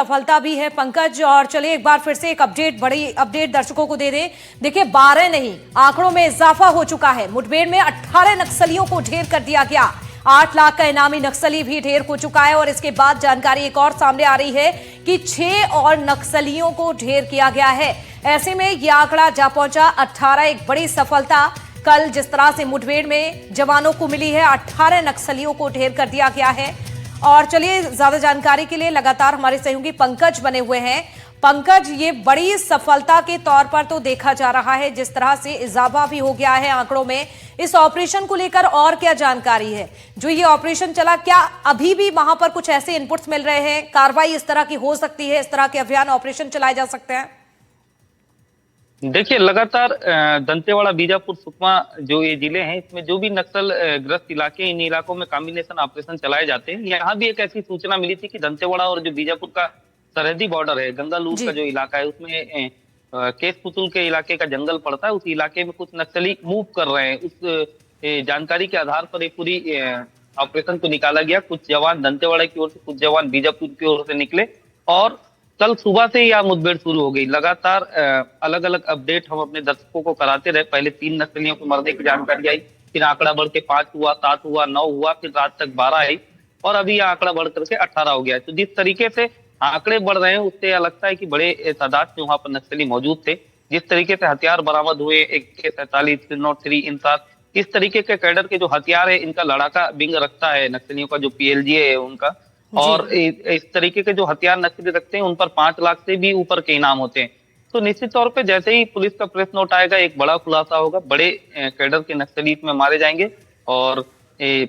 सफलता भी है पंकज। और चलिए एक बार फिर से एक बड़ी अपडेट दर्शकों को दे दें। देखिए 12 नहीं, आंकड़ों में इजाफा हो चुका है। मुठभेड़ में 18 नक्सलियों को ढेर कर दिया गया। 8 लाख का इनामी नक्सली भी ढेर हो चुका है। और इसके बाद जानकारी एक और सामने आ रही है कि 6 और नक्सलियों को ढेर किया गया है। ऐसे में यह आंकड़ा जा पहुंचा 18। एक बड़ी सफलता कल जिस तरह से मुठभेड़ में जवानों को मिली है, 18 नक्सलियों को ढेर कर दिया गया है। और चलिए ज्यादा जानकारी के लिए लगातार हमारे सहयोगी पंकज बने हुए हैं। पंकज, ये बड़ी सफलता के तौर पर तो देखा जा रहा है, जिस तरह से इजाफा भी हो गया है आंकड़ों में। इस ऑपरेशन को लेकर और क्या जानकारी है? जो ये ऑपरेशन चला, क्या अभी भी वहां पर कुछ ऐसे इनपुट्स मिल रहे हैं, कार्रवाई इस तरह की हो सकती है, इस तरह के अभियान ऑपरेशन चलाए जा सकते हैं? देखिए, लगातार दंतेवाड़ा, बीजापुर, सुकमा जो ये जिले हैं, इसमें जो भी नक्सल ग्रस्त इलाके, इन इलाकों में कॉम्बिनेशन ऑपरेशन चलाए जाते हैं। यहाँ भी एक ऐसी सूचना मिली थी कि दंतेवाड़ा और जो बीजापुर का सरहदी बॉर्डर है, गंगालूर का जो इलाका है, उसमें केस पुतुल के इलाके का जंगल पड़ता है। उस इलाके में कुछ नक्सली मूव कर रहे हैं। उस जानकारी के आधार पर एक पूरी ऑपरेशन को निकाला गया। कुछ जवान दंतेवाड़ा की ओर से, कुछ जवान बीजापुर की ओर से निकले और कल सुबह से ही यह मुठभेड़ शुरू हो गई। लगातार अलग अलग अपडेट हम अपने दर्शकों को कराते रहे। पहले 3 नक्सलियों को मरने की जानकारी आई, फिर आंकड़ा बढ़ के 5 हुआ, 7 हुआ, 9 हुआ, फिर रात तक 12 आई और अभी यह आंकड़ा बढ़ करके 18 हो गया है। तो जिस तरीके से आंकड़े बढ़ रहे हैं, उससे यह लगता है कि बड़े तादाद में वहां पर नक्सली मौजूद थे। जिस तरीके से हथियार बरामद हुए, AK-47, 303 इंसास, इस तरीके के कैडर के जो हथियार है, इनका लड़ाका विंग रखता है नक्सलियों का, जो PLGA है उनका। और इस तरीके के जो हथियार नक्सली रखते हैं, उन पर 5 लाख से भी ऊपर के इनाम होते हैं। तो निश्चित तौर पे जैसे ही पुलिस का प्रेस नोट आएगा, एक बड़ा खुलासा होगा। बड़े कैडर के नक्सली इसमें मारे जाएंगे और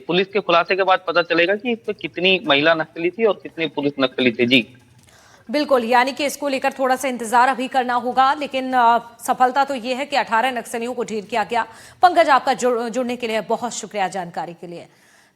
पुलिस के खुलासे के बाद पता चलेगा कि इसमें कितनी महिला नक्सली थी और कितनी पुरुष नक्सली थे। जी बिल्कुल, यानी कि इसको लेकर थोड़ा सा इंतजार अभी करना होगा, लेकिन सफलता तो ये है कि 18 नक्सलियों को ढेर किया गया। पंकज, आपका जुड़ने के लिए बहुत शुक्रिया जानकारी के लिए।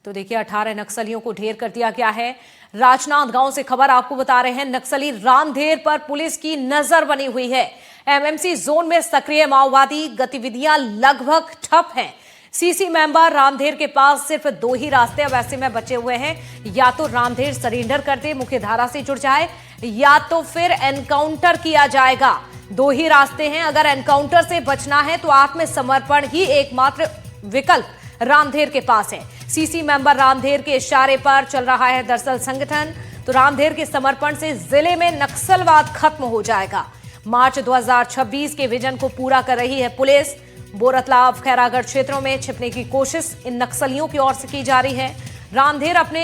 तो देखिए 18 नक्सलियों को ढेर कर दिया गया है। राजनांद गांव से खबर आपको बता रहे हैं, नक्सली रामधेर पर पुलिस की नजर बनी हुई है। MMC जोन में सक्रिय माओवादी गतिविधियां लगभग ठप हैं। CC मेंबर रामधेर के पास सिर्फ 2 ही रास्ते अब ऐसे में बचे हुए हैं, या तो रामधेर सरेंडर कर दे, मुख्य धारा से जुड़ जाए, या तो फिर एनकाउंटर किया जाएगा। 2 ही रास्ते हैं। अगर एनकाउंटर से बचना है तो आत्मसमर्पण ही एकमात्र विकल्प रामधेर के पास है। CC मेंबर रामधेर के इशारे पर चल रहा है दरअसल संगठन। तो रामधेर के समर्पण से जिले में नक्सलवाद खत्म हो जाएगा। मार्च 2026 के विजन को पूरा कर रही है पुलिस। बोरतलाव, खैरागढ़ क्षेत्रों में छिपने की कोशिश इन नक्सलियों की ओर से की जा रही है। रामधेर अपने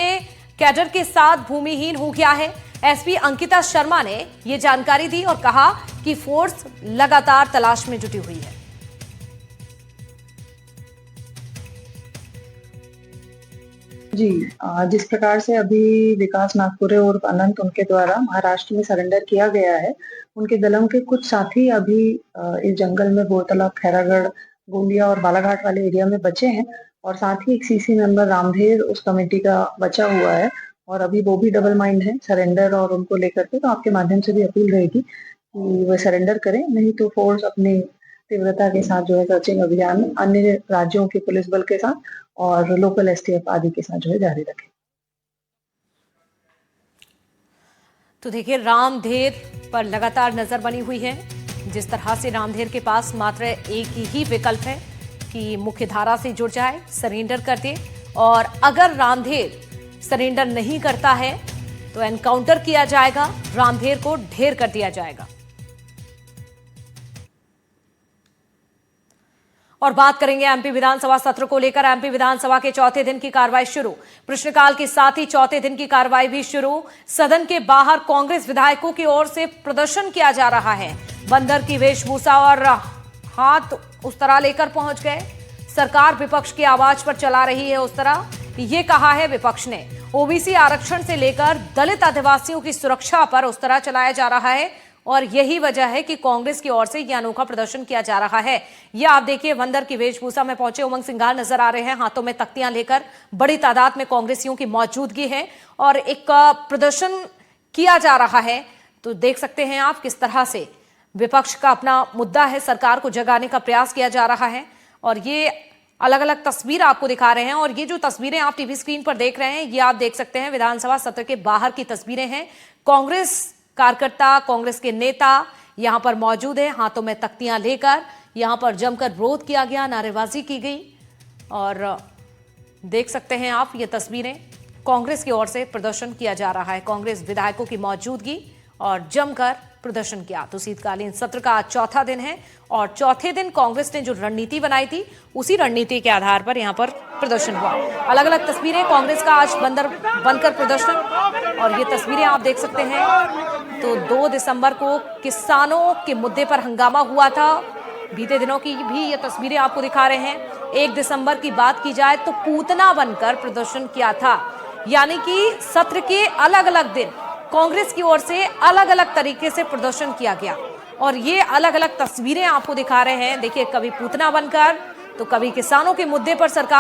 कैडर के साथ भूमिहीन हो गया है। SP अंकिता शर्मा ने यह जानकारी दी और कहा कि फोर्स लगातार तलाश में जुटी हुई है। जी, जिस प्रकार से अभी विकास नागपुरे और अनंत उनके द्वारा महाराष्ट्र में सरेंडर किया गया है, उनके दलम के कुछ साथी अभी इस जंगल में बोरतलाब, खैरागढ़, गोंदिया और बालाघाट वाले एरिया में बचे हैं और साथ ही एक CC मेंबर रामधेर उस कमेटी का बचा हुआ है और अभी वो भी डबल माइंड है सरेंडर और उनको लेकर के। तो आपके माध्यम से भी अपील रहेगी कि वह सरेंडर करें, नहीं तो फोर्स अपनी तीव्रता के साथ जो है सर्चिंग अभियान अन्य राज्यों के पुलिस बल के साथ और लोकल STF आदि के साथ जो है जारी रखें। तो देखिए रामधेर पर लगातार नजर बनी हुई है। जिस तरह से रामधेर के पास मात्र एक ही विकल्प है कि मुख्य धारा से जुड़ जाए, सरेंडर कर दे, और अगर रामधेर सरेंडर नहीं करता है तो एनकाउंटर किया जाएगा, रामधेर को ढेर कर दिया जाएगा। और बात करेंगे MP विधानसभा सत्र को लेकर। MP विधानसभा के चौथे दिन की कार्रवाई शुरू। प्रश्नकाल के साथ ही चौथे दिन की कार्रवाई भी शुरू। सदन के बाहर कांग्रेस विधायकों की ओर से प्रदर्शन किया जा रहा है। बंदर की वेशभूषा और हाथ उस तरह लेकर पहुंच गए। सरकार विपक्ष की आवाज पर चला रही है उस तरह। ये कहा है विपक्ष ने, OBC आरक्षण से लेकर दलित आदिवासियों की सुरक्षा पर उस तरह चलाया जा रहा है और यही वजह है कि कांग्रेस की ओर से यह अनोखा प्रदर्शन किया जा रहा है। यह आप देखिए, बंदर की वेशभूषा में पहुंचे उमंग सिंघार नजर आ रहे हैं, हाथों में तख्तियां लेकर। बड़ी तादाद में कांग्रेसियों की मौजूदगी है और एक प्रदर्शन किया जा रहा है। तो देख सकते हैं आप किस तरह से विपक्ष का अपना मुद्दा है, सरकार को जगाने का प्रयास किया जा रहा है। और ये अलग अलग तस्वीर आपको दिखा रहे हैं और ये जो तस्वीरें आप TV स्क्रीन पर देख रहे हैं, ये आप देख सकते हैं विधानसभा सत्र के बाहर की तस्वीरें हैं। कांग्रेस कार्यकर्ता, कांग्रेस के नेता यहां पर मौजूद है, हाथों में तख्तियां लेकर यहां पर जमकर विरोध किया गया, नारेबाजी की गई। और देख सकते हैं आप ये तस्वीरें, कांग्रेस की ओर से प्रदर्शन किया जा रहा है, कांग्रेस विधायकों की मौजूदगी और जमकर प्रदर्शन किया। तो शीतकालीन सत्र का आज चौथा दिन है और चौथे दिन कांग्रेस ने जो रणनीति बनाई थी उसी रणनीति के आधार पर यहां पर प्रदर्शन हुआ। अलग अलग तस्वीरें कांग्रेस का आज बनकर प्रदर्शन, और ये तस्वीरें आप देख सकते हैं। तो 2 दिसंबर को किसानों के मुद्दे पर हंगामा हुआ था, बीते दिनों की भी ये तस्वीरें आपको दिखा रहे हैं। 1 दिसंबर की बात की जाए तो पूतना बनकर प्रदर्शन किया था, यानी कि सत्र के अलग अलग दिन कांग्रेस की ओर से अलग अलग तरीके से प्रदर्शन किया गया और ये अलग अलग तस्वीरें आपको दिखा रहे हैं। देखिए, कभी पूतना बनकर तो कभी किसानों के मुद्दे पर सरकार